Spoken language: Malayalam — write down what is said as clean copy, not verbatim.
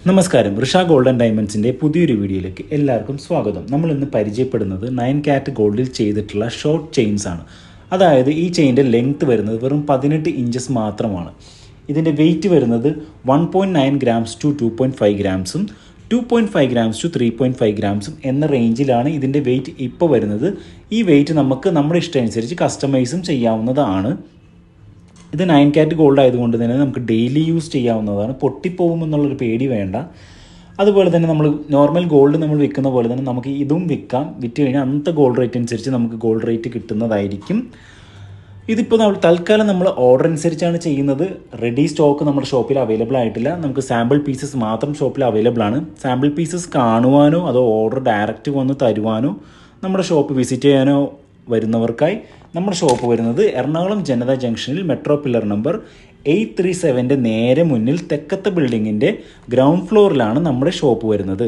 നമസ്കാരം, ഋഷ ഗോൾഡ് ആൻഡ് ഡയമണ്ട്സിൻ്റെ പുതിയൊരു വീഡിയോയിലേക്ക് എല്ലാവർക്കും സ്വാഗതം. നമ്മൾ ഇന്ന് പരിചയപ്പെടുന്നത് 9 കാരറ്റ് ഗോൾഡിൽ ചെയ്തിട്ടുള്ള ഷോർട്ട് ചെയിൻസ് ആണ്. അതായത് ഈ ചെയിൻ്റെ ലെങ്ത് വരുന്നത് വെറും 18 ഇഞ്ചസ് മാത്രമാണ്. ഇതിൻ്റെ വെയിറ്റ് വരുന്നത് 1.9 ഗ്രാംസ് ടു 2.5 ഗ്രാംസും 2.5 ഗ്രാംസ് ടു 3.5 ഗ്രാംസും എന്ന റേഞ്ചിലാണ് ഇതിൻ്റെ വെയിറ്റ് ഇപ്പോൾ വരുന്നത്. ഈ വെയിറ്റ് നമുക്ക് നമ്മുടെ ഇഷ്ടമനുസരിച്ച് കസ്റ്റമൈസും ചെയ്യാവുന്നതാണ്. ഇത് 9 കാരറ്റ് ഗോൾഡ് ആയതുകൊണ്ട് തന്നെ നമുക്ക് ഡെയിലി യൂസ് ചെയ്യാവുന്നതാണ്. പൊട്ടിപ്പോകുമെന്നുള്ളൊരു പേടി വേണ്ട. അതുപോലെ തന്നെ നമ്മൾ നോർമൽ ഗോൾഡ് നമ്മൾ വിൽക്കുന്ന പോലെ തന്നെ നമുക്ക് ഇതും വിൽക്കാം. വിറ്റ് കഴിഞ്ഞാൽ അന്നത്തെ ഗോൾഡ് റേറ്റ് അനുസരിച്ച് നമുക്ക് ഗോൾഡ് റേറ്റ് കിട്ടുന്നതായിരിക്കും. ഇതിപ്പോൾ തൽക്കാലം നമ്മൾ ഓർഡർ അനുസരിച്ചാണ് ചെയ്യുന്നത്. റെഡി സ്റ്റോക്ക് നമ്മുടെ ഷോപ്പിൽ അവൈലബിൾ ആയിട്ടില്ല. നമുക്ക് സാമ്പിൾ പീസസ് മാത്രം ഷോപ്പിൽ അവൈലബിൾ ആണ്. സാമ്പിൾ പീസസ് കാണുവാനോ അതോ ഓർഡർ ഡയറക്റ്റ് വന്ന് തരുവാനോ നമ്മുടെ ഷോപ്പ് വിസിറ്റ് ചെയ്യാനോ വരുന്നവർക്കായി നമ്മുടെ ഷോപ്പ് വരുന്നത് എറണാകുളം ജനത ജംഗ്ഷനിൽ മെട്രോ പില്ലർ നമ്പർ 837 നേരെ മുന്നിൽ തെക്കത്തെ ബിൽഡിങ്ങിൻ്റെ ഗ്രൗണ്ട് ഫ്ലോറിലാണ് നമ്മുടെ ഷോപ്പ് വരുന്നത്.